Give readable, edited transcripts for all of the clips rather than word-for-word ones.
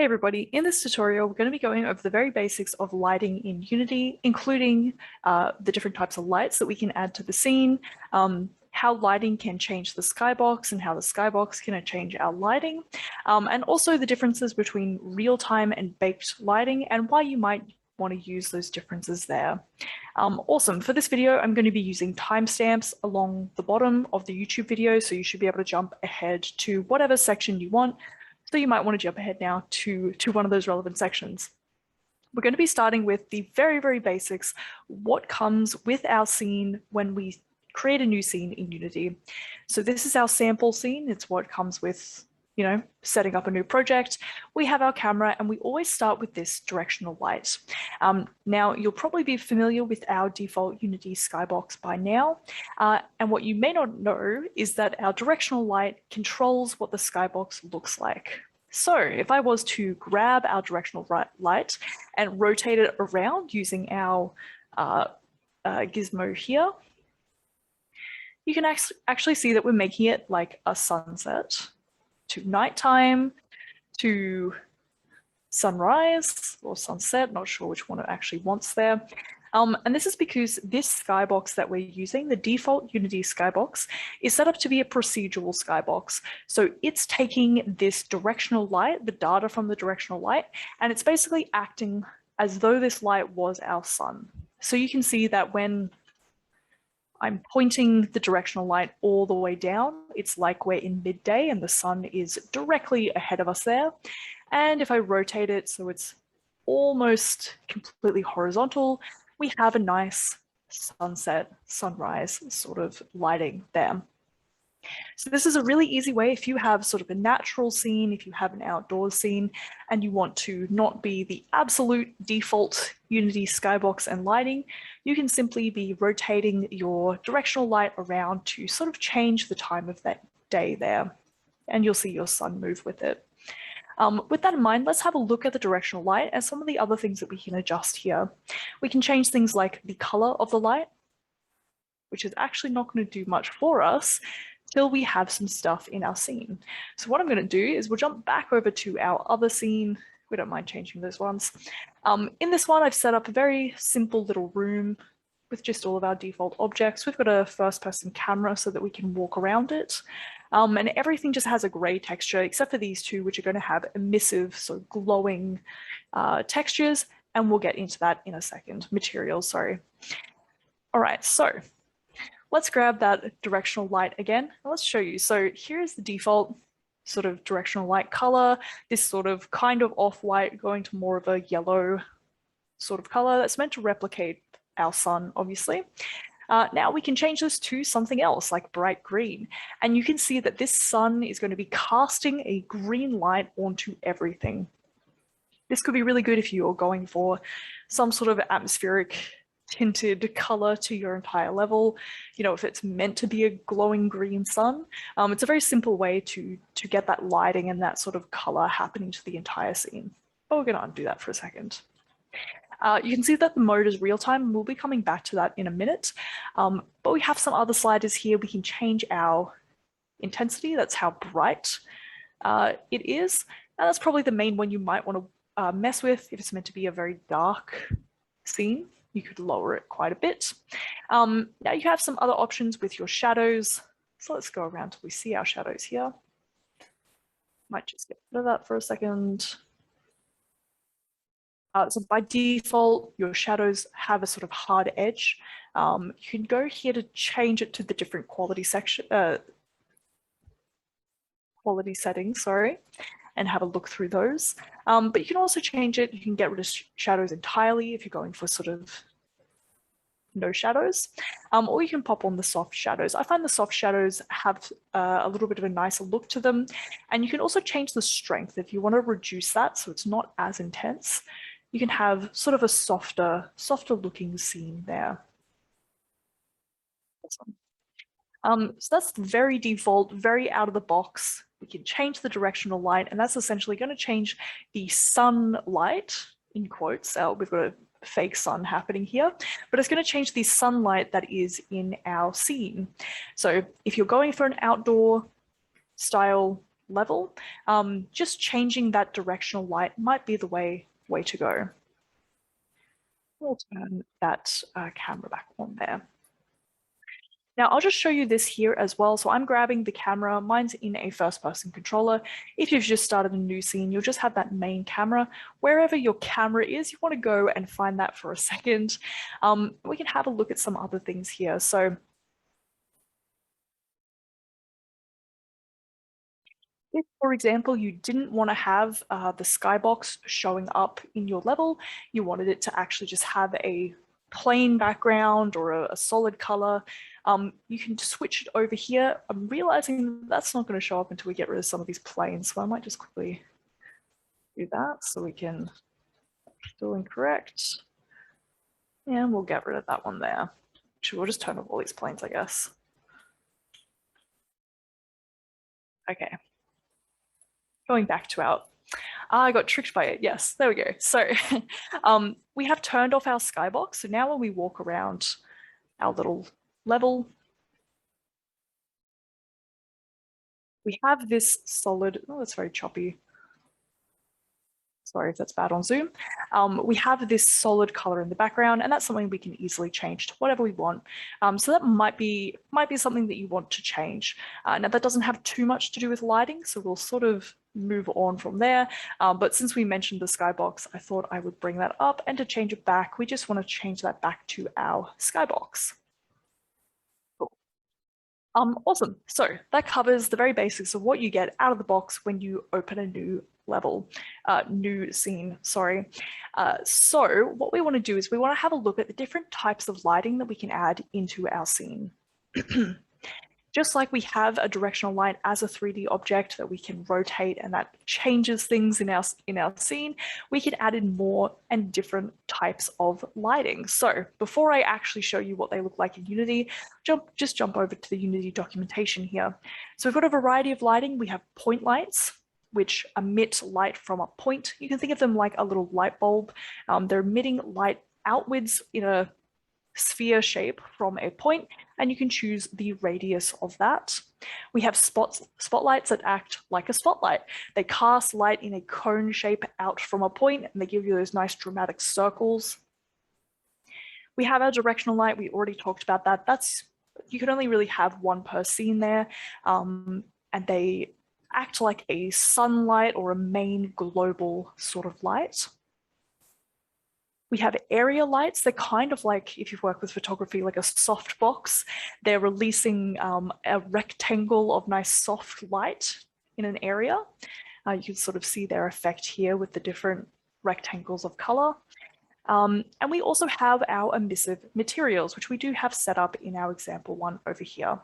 Hey everybody, in this tutorial we're going to be going over the very basics of lighting in Unity, including the different types of lights that we can add to the scene, how lighting can change the skybox and how the skybox can change our lighting, and also the differences between real-time and baked lighting and why you might want to use those differences there. Awesome. For this video, I'm going to be using timestamps along the bottom of the YouTube video, so you should be able to jump ahead to whatever section you want. So you might want to jump ahead now to one of those relevant sections. We're going to be starting with the very, very basics, what comes with our scene when we create a new scene in Unity. So this is our sample scene. It's what comes with, setting up a new project. We have our camera and we always start with this directional light. Now, you'll probably be familiar with our default Unity skybox by now. And what you may not know is that our directional light controls what the skybox looks like. So if I was to grab our directional light and rotate it around using our gizmo here, you can actually see that we're making it like a sunset to nighttime, to sunrise or sunset, not sure which one it actually wants there. And this is because this skybox that we're using, the default Unity skybox, is set up to be a procedural skybox. So it's taking this directional light, the data from the directional light, and it's basically acting as though this light was our sun. So you can see that when I'm pointing the directional light all the way down, it's like we're in midday and the sun is directly ahead of us there. And if I rotate it so it's almost completely horizontal, we have a nice sunset, sunrise sort of lighting there. So this is a really easy way if you have sort of a natural scene, if you have an outdoor scene, and you want to not be the absolute default Unity skybox and lighting, you can simply be rotating your directional light around to sort of change the time of that day there, and you'll see your sun move with it. With that in mind, let's have a look at the directional light and some of the other things that we can adjust here. We can change things like the color of the light, which is actually not going to do much for us till we have some stuff in our scene. So what I'm going to do is we'll jump back over to our other scene. We don't mind changing those ones. In this one, I've set up a very simple little room with just all of our default objects. We've got a first-person camera so that we can walk around it. And everything just has a gray texture, except for these two, which are going to have emissive, so glowing textures. And we'll get into that in a second. Materials, sorry. All right, so let's grab that directional light again, and let's show you. So here's the default sort of directional light color, this sort of kind of off-white going to more of a yellow sort of color that's meant to replicate our sun, obviously. Now we can change this to something else like bright green. And you can see that this sun is going to be casting a green light onto everything. This could be really good if you're going for some sort of atmospheric tinted color to your entire level. If it's meant to be a glowing green sun, it's a very simple way to get that lighting and that sort of color happening to the entire scene. But we're going to undo that for a second. You can see that the mode is real time, and we'll be coming back to that in a minute. But we have some other sliders here. We can change our intensity. That's how bright it is. And that's probably the main one you might want to mess with if it's meant to be a very dark scene. You could lower it quite a bit. Now you have some other options with your shadows. So let's go around till we see our shadows here. Might just get rid of that for a second. So by default, your shadows have a sort of hard edge. You can go here to change it to the different quality settings, and have a look through those. But you can also change it. You can get rid of shadows entirely if you're going for sort of no shadows, or you can pop on the soft shadows. I find the soft shadows have a little bit of a nicer look to them. And you can also change the strength if you want to reduce that so it's not as intense. You can have sort of a softer looking scene there. Awesome. So that's very default, very out of the box. We can change the directional light, and that's essentially going to change the sunlight, in quotes. We've got a fake sun happening here, but it's going to change the sunlight that is in our scene. So if you're going for an outdoor style level, just changing that directional light might be the way to go. We'll turn that camera back on there. Now I'll just show you this here as well. So I'm grabbing the camera, mine's in a first-person controller. If you've just started a new scene, you'll just have that main camera. Wherever your camera is, you want to go and find that for a second. We can have a look at some other things here. So if, for example, you didn't want to have the skybox showing up in your level, you wanted it to actually just have a plain background or a solid color, you can switch it over here. I'm realizing that's not going to show up until we get rid of some of these planes, so I might just quickly do that so we can still incorrect. And we'll get rid of that one there. Actually, we'll just turn off all these planes, I guess. Okay. Going back to our, I got tricked by it. Yes, there we go. So we have turned off our skybox. So now when we walk around our little level, we have this solid, oh, that's very choppy. Sorry if that's bad on Zoom. We have this solid color in the background, and that's something we can easily change to whatever we want. So that might be something that you want to change. Now that doesn't have too much to do with lighting, so we'll sort of move on from there. But since we mentioned the skybox, I thought I would bring that up, and to change it back, we just want to change that back to our skybox. Cool. Awesome. So that covers the very basics of what you get out of the box when you open a new level, new scene, sorry. So what we want to do is we want to have a look at the different types of lighting that we can add into our scene. Just like we have a directional light as a 3D object that we can rotate and that changes things in our scene, we can add in more and different types of lighting. So before I actually show you what they look like in Unity, just jump over to the Unity documentation here. So we've got a variety of lighting. We have point lights, which emit light from a point. You can think of them like a little light bulb. They're emitting light outwards in a sphere shape from a point, and you can choose the radius of that. We have spotlights that act like a spotlight. They cast light in a cone shape out from a point, and they give you those nice dramatic circles. We have our directional light. We already talked about that. You can only really have one per scene there, and they act like a sunlight or a main global sort of light. We have area lights. They're kind of like, if you've worked with photography, like a soft box. They're releasing a rectangle of nice soft light in an area. You can sort of see their effect here with the different rectangles of color. And we also have our emissive materials, which we do have set up in our example one over here.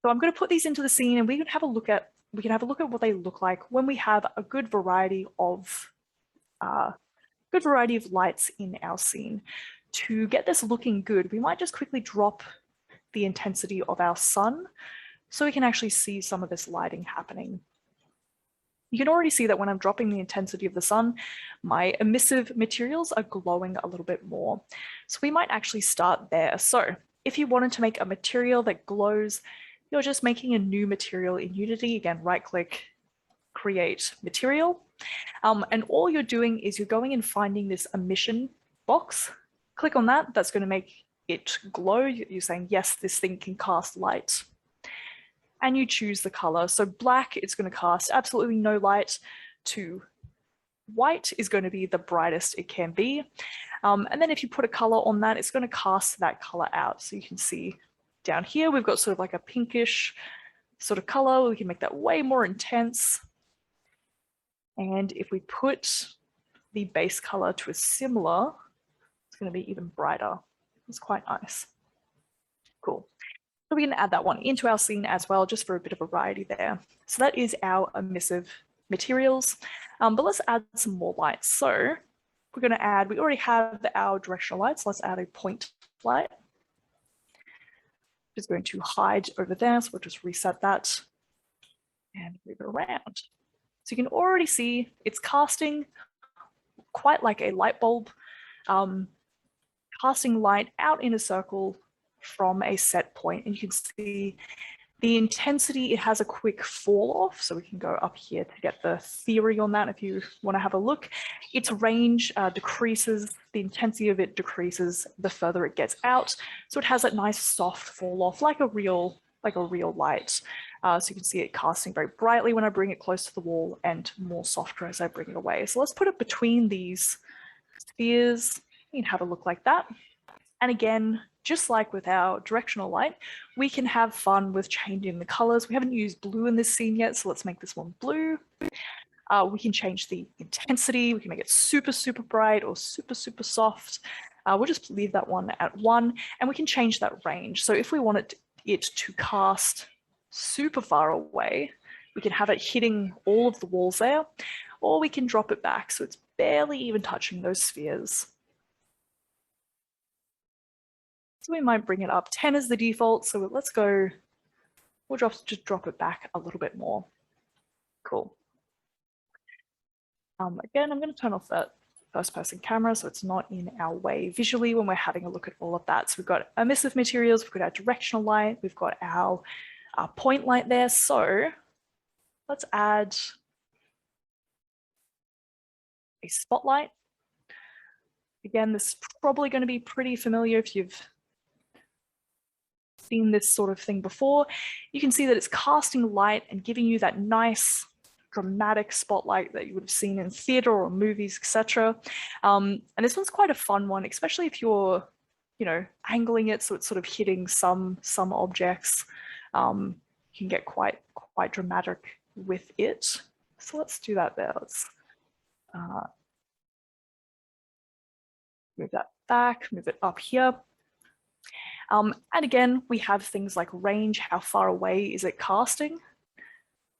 So I'm going to put these into the scene, and we can have a look at what they look like when we have a good variety of lights in our scene. To get this looking good, we might just quickly drop the intensity of our sun so we can actually see some of this lighting happening. You can already see that when I'm dropping the intensity of the sun, my emissive materials are glowing a little bit more. So we might actually start there. So if you wanted to make a material that glows, you're just making a new material in Unity. Again, right-click, create material. And all you're doing is you're going and finding this emission box. Click on that. That's going to make it glow. You're saying, yes, this thing can cast light. And you choose the color. So black is going to cast absolutely no light, to white is going to be the brightest it can be. And then if you put a color on that, it's going to cast that color out. So you can see down here, we've got sort of like a pinkish sort of color. We can make that way more intense. And if we put the base color to a similar, it's going to be even brighter. It's quite nice. Cool. So we can add that one into our scene as well, just for a bit of variety there. So that is our emissive materials. But let's add some more lights. So we're going to add, we already have our directional lights. Let's add a point light. Just going to hide over there. So we'll just reset that and move it around. So you can already see it's casting quite like a light bulb, casting light out in a circle from a set point. And you can see The intensity, it has a quick fall off, so we can go up here to get the theory on that if you want to have a look. Its range decreases, the intensity of it decreases the further it gets out, so it has that nice soft fall off like a real light. So you can see it casting very brightly when I bring it close to the wall and more softer as I bring it away. So let's put it between these spheres. You can have a look like that. And again, just like with our directional light, we can have fun with changing the colors. We haven't used blue in this scene yet, so let's make this one blue. We can change the intensity. We can make it super, super bright or super, super soft. We'll just leave that one at 1, and we can change that range. So if we want it to cast super far away, we can have it hitting all of the walls there, or we can drop it back so it's barely even touching those spheres. So we might bring it up. 10 is the default, so let's go, we'll just drop it back a little bit more. Cool. Again, I'm going to turn off that first person camera so it's not in our way visually when we're having a look at all of that. So we've got emissive materials, we've got our directional light, we've got our point light there. So let's add a spotlight. Again, this is probably going to be pretty familiar if you've seen this sort of thing before. You can see that it's casting light and giving you that nice dramatic spotlight that you would have seen in theater or movies, etc. And this one's quite a fun one, especially if you're, angling it so it's sort of hitting some objects. You can get quite dramatic with it. So let's do that there. Let's move that back, move it up here. And again, we have things like range, how far away is it casting?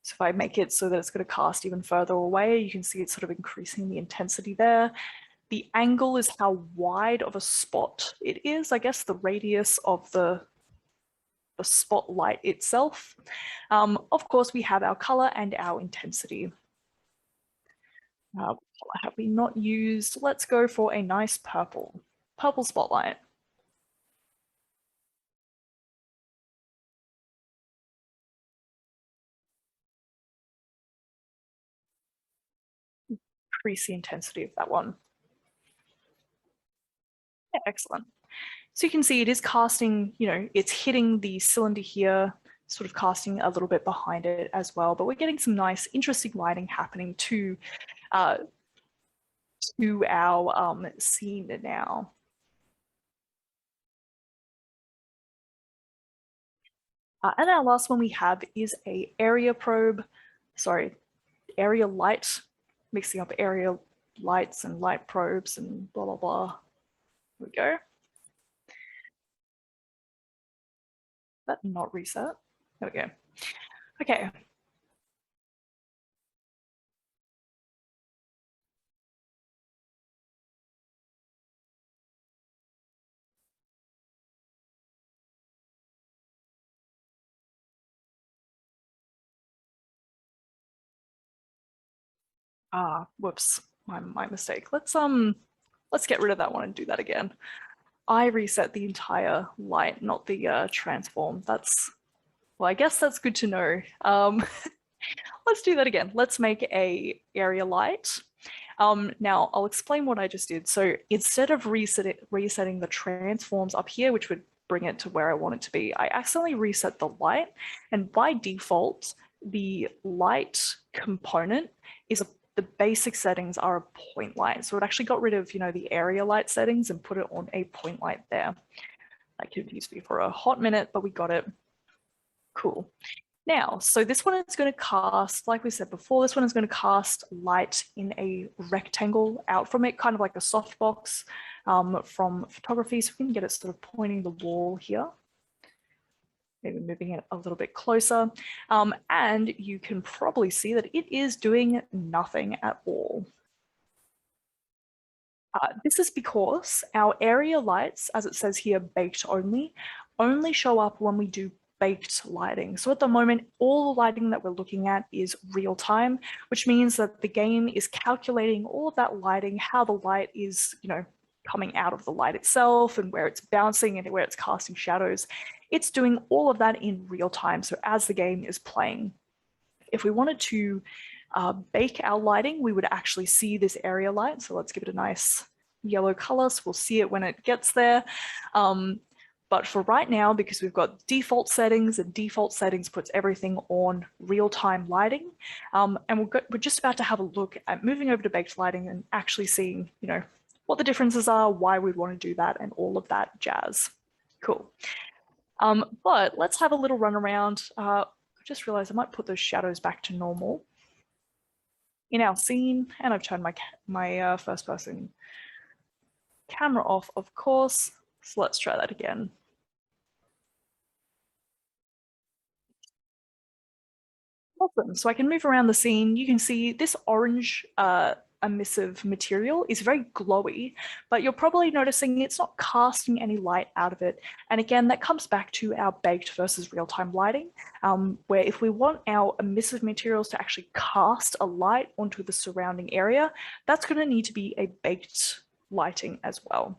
So if I make it so that it's going to cast even further away, you can see it's sort of increasing the intensity there. The angle is how wide of a spot it is, I guess the radius of the spotlight itself. Of course, we have our color and our intensity. What color have we not used? Let's go for a nice purple spotlight. Increase the intensity of that one. Yeah, excellent. So you can see it is casting, it's hitting the cylinder here, sort of casting a little bit behind it as well, but we're getting some nice, interesting lighting happening to our scene now. And our last one we have is a area light, mixing up area lights and light probes and blah, blah, blah. Here we go. That not reset. There we go. Okay. Whoops, my mistake. Let's get rid of that one and do that again. I reset the entire light, not the transform. Well, I guess that's good to know. Let's do that again. Let's make a area light. Now I'll explain what I just did. So instead of resetting the transforms up here, which would bring it to where I want it to be, I accidentally reset the light, and by default, the light component is the basic settings are a point light. So it actually got rid of, the area light settings and put it on a point light there. That confused me for a hot minute, but we got it. Cool. Now, so this one is going to cast, like we said before, this one is going to cast light in a rectangle out from it, kind of like a softbox from photography. So we can get it sort of pointing the wall here. Maybe moving it a little bit closer. And you can probably see that it is doing nothing at all. This is because our area lights, as it says here, baked only show up when we do baked lighting. So at the moment, all the lighting that we're looking at is real time, which means that the game is calculating all of that lighting, how the light is, coming out of the light itself and where it's bouncing and where it's casting shadows. it's doing all of that in real time. So as the game is playing, if we wanted to bake our lighting, we would actually see this area light. So let's give it a nice yellow color, so we'll see it when it gets there. But for right now, because we've got default settings, and default settings puts everything on real-time lighting, and we're just about to have a look at moving over to baked lighting and actually seeing, what the differences are, why we want to do that, and all of that jazz. Cool. But let's have a little run around. I just realized I might put those shadows back to normal in our scene, and I've turned my first-person camera off, of course. So let's try that again. Awesome. So I can move around the scene. You can see this orange emissive material is very glowy, but you're probably noticing it's not casting any light out of it. And again, that comes back to our baked versus real-time lighting, where if we want our emissive materials to actually cast a light onto the surrounding area, that's going to need to be a baked lighting as well.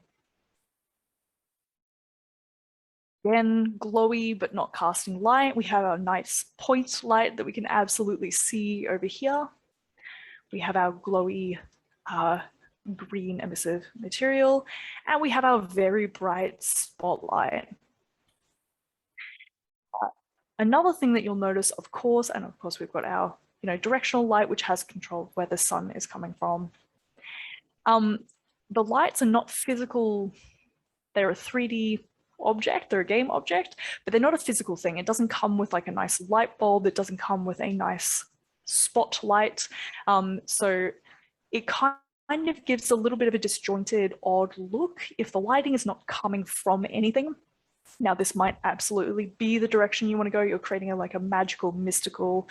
Again, glowy but not casting light. We have our nice point light that we can absolutely see over here. We have our glowy green emissive material, and we have our very bright spotlight. Another thing that you'll notice, of course, and of course we've got our directional light, which has control of where the sun is coming from. The lights are not physical. They're a 3D object, they're a game object, but they're not a physical thing. It doesn't come with like a nice light bulb. It doesn't come with a nice spotlight. So it kind of gives a little bit of a disjointed, odd look if the lighting is not coming from anything. Now, this might absolutely be the direction you want to go. You're creating a magical, mystical,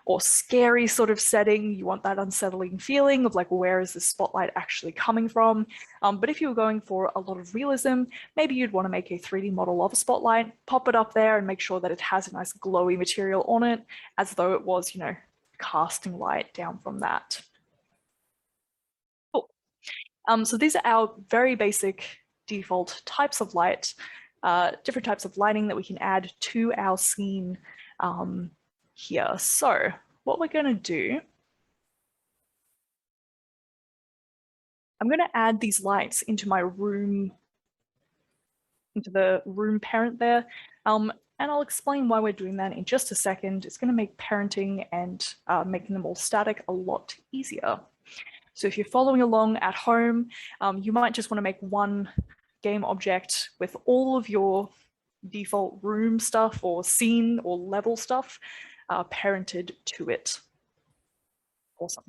or scary sort of setting. You want that unsettling feeling of like, where is the spotlight actually coming from? But if you were going for a lot of realism, maybe you'd want to make a 3D model of a spotlight, pop it up there and make sure that it has a nice glowy material on it, as though it was, casting light down from that. Cool. So these are our very basic default types of light, different types of lighting that we can add to our scene here. So what we're going to do, I'm going to add these lights into my room, into the room parent there. And I'll explain why we're doing that in just a second. It's going to make parenting and making them all static a lot easier. So if you're following along at home, you might just want to make one game object with all of your default room stuff or scene or level stuff parented to it. Awesome.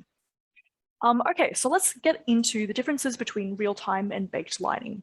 Okay, so let's get into the differences between real-time and baked lighting.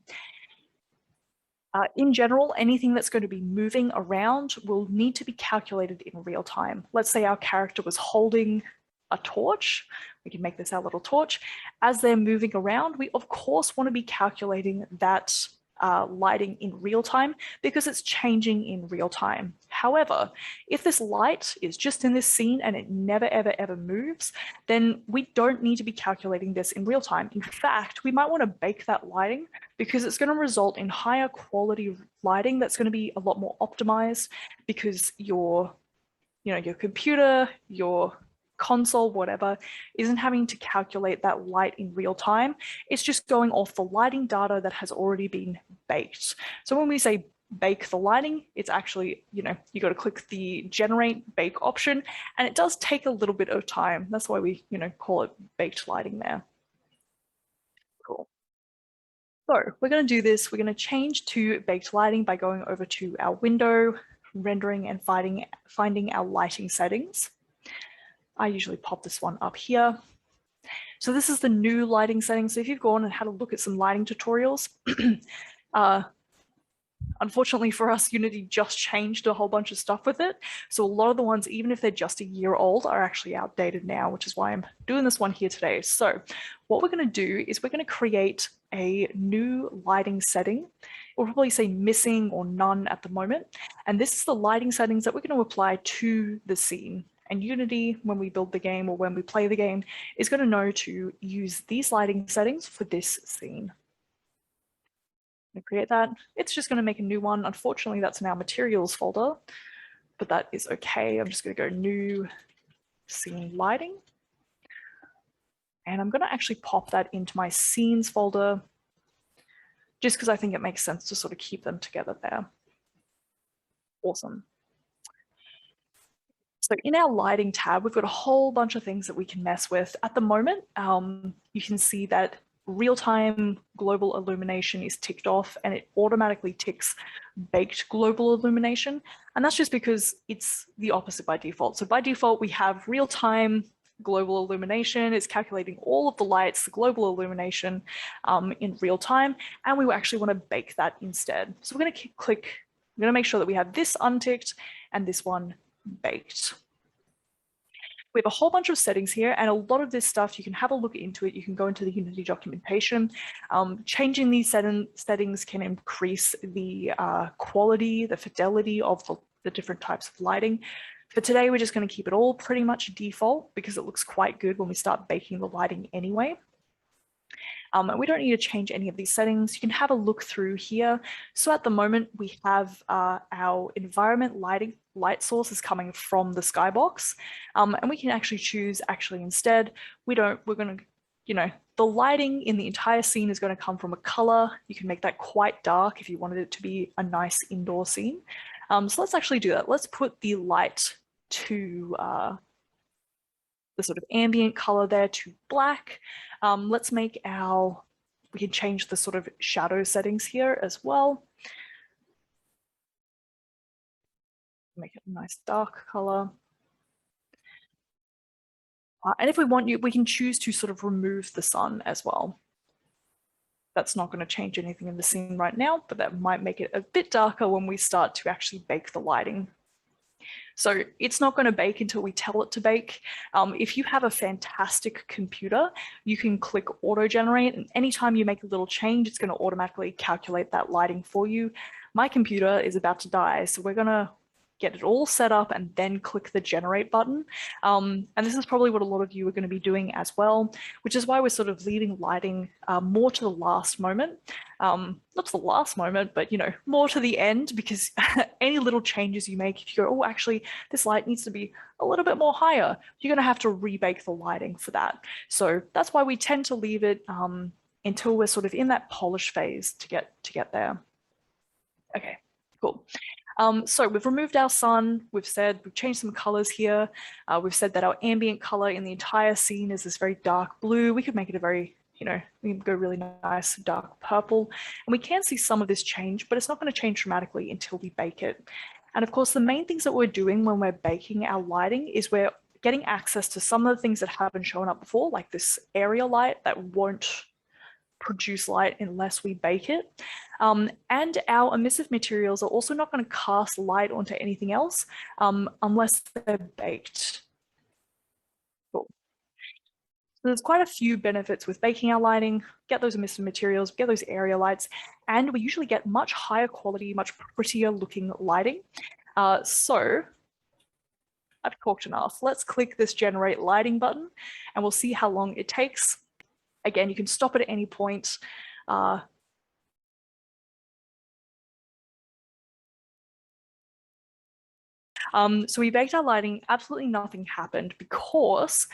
In general, anything that's going to be moving around will need to be calculated in real time. Let's say our character was holding a torch. We can make this our little torch. As they're moving around, we of course want to be calculating that lighting in real time because it's changing in real time. However, if this light is just in this scene and it never, ever, ever moves, then we don't need to be calculating this in real time. In fact, we might want to bake that lighting because it's going to result in higher quality lighting that's going to be a lot more optimized because your computer, your console, whatever, isn't having to calculate that light in real time. It's just going off the lighting data that has already been baked. So when we say bake the lighting, it's actually, you got to click the generate bake option, and it does take a little bit of time. That's why we, call it baked lighting there. Cool. So we're going to do this. We're going to change to baked lighting by going over to our window, rendering, and finding our lighting settings. I usually pop this one up here. So this is the new lighting settings. So if you've gone and had a look at some lighting tutorials, unfortunately for us, Unity just changed a whole bunch of stuff with it. So a lot of the ones, even if they're just a year old, are actually outdated now, which is why I'm doing this one here today. So what we're going to do is we're going to create a new lighting setting. We'll probably say missing or none at the moment. And this is the lighting settings that we're going to apply to the scene. And Unity, when we build the game or when we play the game, is going to know to use these lighting settings for this scene. I'm gonna create that. It's just going to make a new one. Unfortunately, that's in our materials folder, but that is okay. I'm just going to go new scene lighting. And I'm going to actually pop that into my scenes folder just because I think it makes sense to sort of keep them together there. Awesome. So in our lighting tab, we've got a whole bunch of things that we can mess with. At the moment, you can see that real-time global illumination is ticked off and it automatically ticks baked global illumination. And that's just because it's the opposite by default. So by default, we have real-time global illumination. It's calculating all of the lights, the global illumination in real time. And we actually want to bake that instead. So we're going to we're going to make sure that we have this unticked and this one baked. We have a whole bunch of settings here, and a lot of this stuff, you can have a look into it. You can go into the Unity documentation. Changing these settings can increase the quality, the fidelity of the different types of lighting. For today, we're just going to keep it all pretty much default because it looks quite good when we start baking the lighting anyway. And we don't need to change any of these settings. You can have a look through here. So at the moment, we have our environment light source is coming from the skybox. And we can actually choose instead, we're going to, the lighting in the entire scene is going to come from a color. You can make that quite dark if you wanted it to be a nice indoor scene. So let's actually do that. Let's put the light to the sort of ambient color there to black. Let's make we can change the sort of shadow settings here as well. Make it a nice dark color. And if we want we can choose to sort of remove the sun as well. That's not going to change anything in the scene right now, but that might make it a bit darker when we start to actually bake the lighting. So it's not going to bake until we tell it to bake. If you have a fantastic computer, you can click auto generate, and anytime you make a little change, it's going to automatically calculate that lighting for you. My computer is about to die, so we're going to get it all set up and then click the generate button. And this is probably what a lot of you are going to be doing as well, which is why we're sort of leaving lighting more to the last moment. Not to the last moment, but more to the end, because any little changes you make, if you go, oh, actually, this light needs to be a little bit more higher, you're going to have to rebake the lighting for that. So that's why we tend to leave it until we're sort of in that polish phase to get there. Okay, cool. So we've removed our sun. We've changed some colors here. We've said that our ambient color in the entire scene is this very dark blue. We could make it a very, we can go really nice dark purple. And we can see some of this change, but it's not going to change dramatically until we bake it. And of course, the main things that we're doing when we're baking our lighting is we're getting access to some of the things that haven't shown up before, like this area light that won't produce light unless we bake it. And our emissive materials are also not going to cast light onto anything else unless they're baked. Cool. So there's quite a few benefits with baking our lighting. Get those emissive materials, get those area lights, and we usually get much higher quality, much prettier looking lighting. So I've talked enough. Let's click this generate lighting button and we'll see how long it takes. Again, you can stop it at any point. So we baked our lighting, absolutely nothing happened because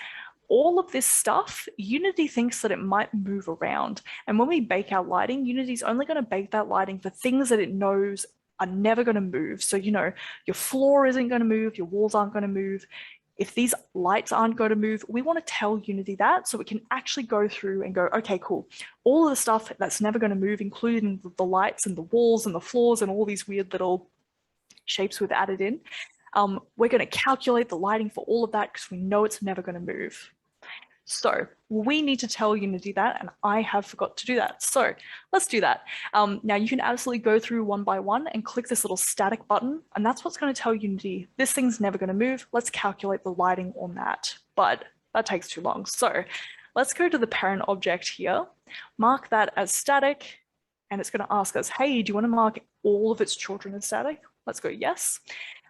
all of this stuff, Unity thinks that it might move around. And when we bake our lighting, Unity's only going to bake that lighting for things that it knows are never going to move. So, your floor isn't going to move, your walls aren't going to move. If these lights aren't going to move, we want to tell Unity that so we can actually go through and go, okay, cool. All of the stuff that's never going to move, including the lights and the walls and the floors and all these weird little shapes we've added in, we're going to calculate the lighting for all of that because we know it's never going to move. So we need to tell Unity that, and I have forgot to do that. So let's do that. Now you can absolutely go through one by one and click this little static button, and that's what's going to tell Unity this thing's never going to move. Let's calculate the lighting on that, but that takes too long. So let's go to the parent object here, mark that as static, and it's going to ask us, hey, do you want to mark all of its children as static? Let's go yes.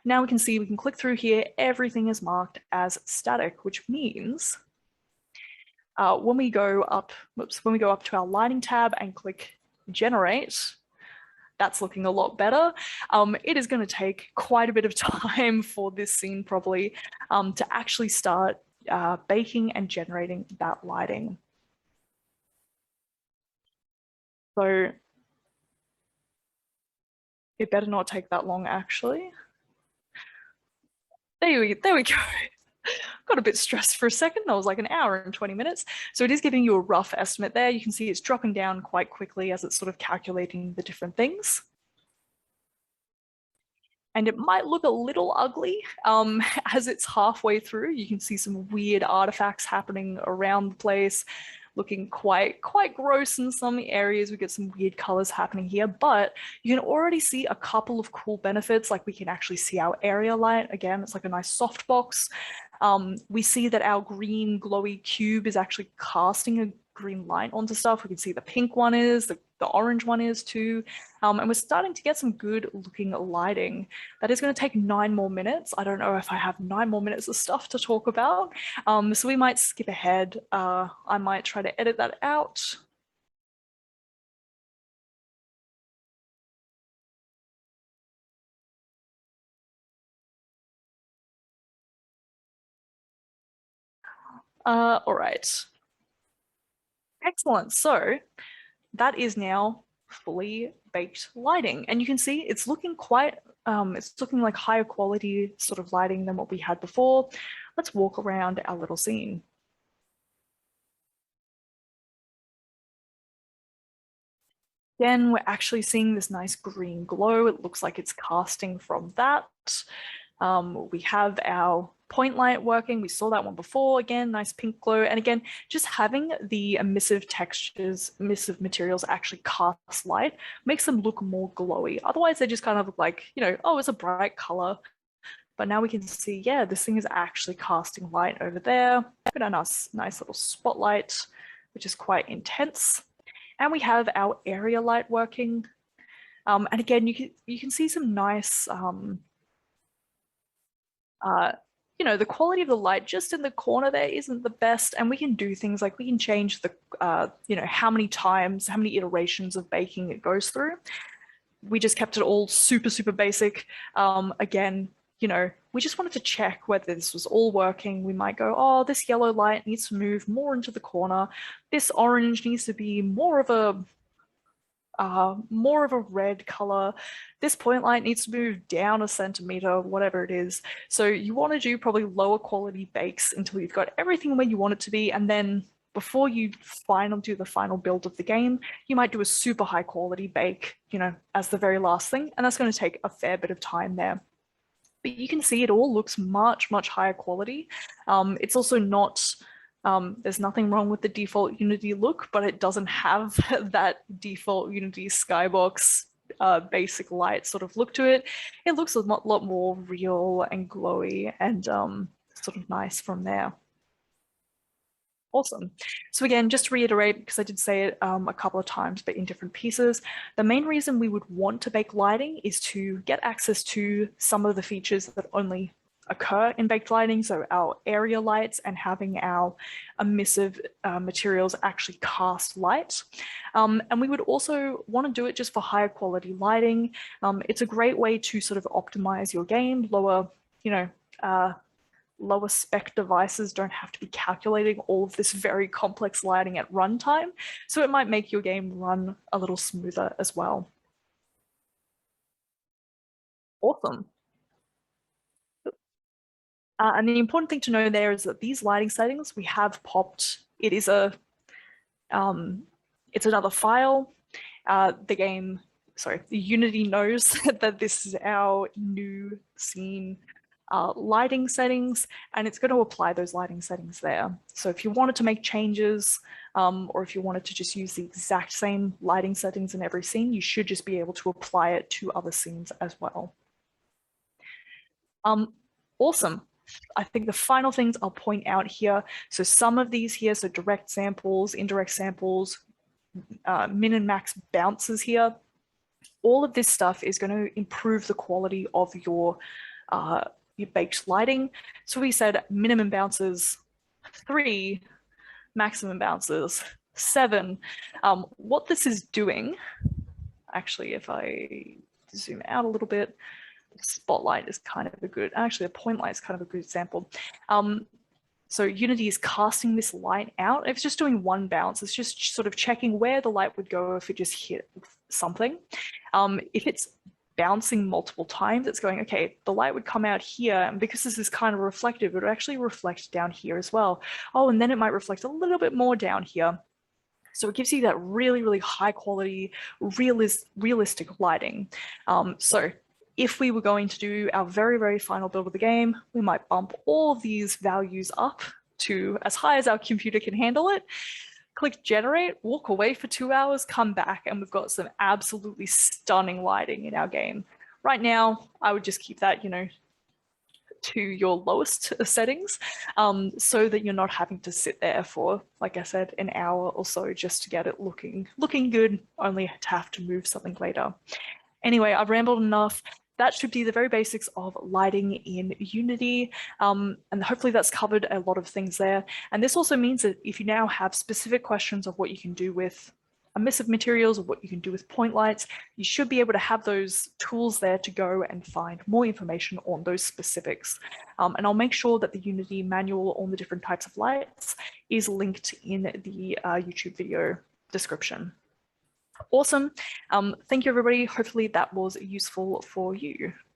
Now we can see we can click through here, everything is marked as static, which means when we go up to our lighting tab and click generate, that's looking a lot better. It is going to take quite a bit of time for this scene probably to actually start baking and generating that lighting. So it better not take that long, actually. There we go. Got a bit stressed for a second. That was like an hour and 20 minutes. So it is giving you a rough estimate there. You can see it's dropping down quite quickly as it's sort of calculating the different things. And it might look a little ugly as it's halfway through. You can see some weird artifacts happening around the place, looking quite gross in some areas. We get some weird colors happening here, but you can already see a couple of cool benefits. Like we can actually see our area light. Again, it's like a nice softbox. We see that our green glowy cube is actually casting a green light onto stuff. We can see the pink one is, the orange one is too. And we're starting to get some good looking lighting. That is going to take 9 more minutes. I don't know if I have 9 more minutes of stuff to talk about. So we might skip ahead. I might try to edit that out. All right. Excellent. So that is now fully baked lighting. And you can see it's looking it's looking like higher quality sort of lighting than what we had before. Let's walk around our little scene. Again, we're actually seeing this nice green glow. It looks like it's casting from that. We have our point light working. We saw that one before. Again, nice pink glow. And again, just having the emissive textures, emissive materials actually cast light makes them look more glowy. Otherwise, they just kind of look like, you know, oh, it's a bright color. But now we can see, yeah, this thing is actually casting light over there. Got a nice little spotlight, which is quite intense. And we have our area light working. And again, you can see some nice you know, the quality of the light just in the corner there isn't the best. And we can do things like we can change the, you know, how many iterations of baking it goes through. We just kept it all super basic. Again, you know, we just wanted to check whether this was all working. We might go, oh, this yellow light needs to move more into the corner. This orange needs to be more of a red color. This point light needs to move down a centimeter, whatever it is. So you want to do probably lower quality bakes until you've got everything where you want it to be. And then before you do the final build of the game, you might do a super high quality bake, you know, as the very last thing. And that's going to take a fair bit of time there. But you can see it all looks much higher quality. It's also not there's nothing wrong with the default Unity look, but it doesn't have that default Unity skybox basic light sort of look to it. It looks a lot more real and glowy and sort of nice from there. Awesome. So again, just to reiterate, because I did say it a couple of times, but in different pieces, the main reason we would want to bake lighting is to get access to some of the features that only occur in baked lighting, so our area lights and having our emissive materials actually cast light. And we would also want to do it just for higher quality lighting. It's a great way to sort of optimize your game, lower, you know, lower spec devices don't have to be calculating all of this very complex lighting at runtime. So it might make your game run a little smoother as well. Awesome. And the important thing to know there is that these lighting settings we have popped. It is it's another file. The Unity knows that this is our new scene lighting settings, and it's going to apply those lighting settings there. So if you wanted to make changes, or if you wanted to just use the exact same lighting settings in every scene, you should just be able to apply it to other scenes as well. Awesome. I think the final things I'll point out here, so some of these here, so direct samples, indirect samples, min and max bounces here, all of this stuff is going to improve the quality of your baked lighting. So we said minimum bounces 3, maximum bounces 7. What this is doing, Actually, if I zoom out a little bit, spotlight is kind of a good, actually a point light is kind of a good example. So Unity is casting this light out. If it's just doing one bounce, it's just sort of checking where the light would go if it just hit something. If it's bouncing multiple times, it's going, okay, the light would come out here, and because this is kind of reflective, it would actually reflect down here as well. Oh, and then it might reflect a little bit more down here. So it gives you that really, really high quality, realistic lighting. So if we were going to do our very, very final build of the game, we might bump all of these values up to as high as our computer can handle it, click generate, walk away for 2 hours, come back, and we've got some absolutely stunning lighting in our game. Right now, I would just keep that, to your lowest settings, so that you're not having to sit there for, like I said, an hour or so just to get it looking good, only to have to move something later. Anyway, I've rambled enough. That should be the very basics of lighting in Unity. And hopefully that's covered a lot of things there. And this also means that if you now have specific questions of what you can do with emissive materials or what you can do with point lights, you should be able to have those tools there to go and find more information on those specifics. And I'll make sure that the Unity manual on the different types of lights is linked in the YouTube video description. Awesome. Thank you, everybody. Hopefully that was useful for you.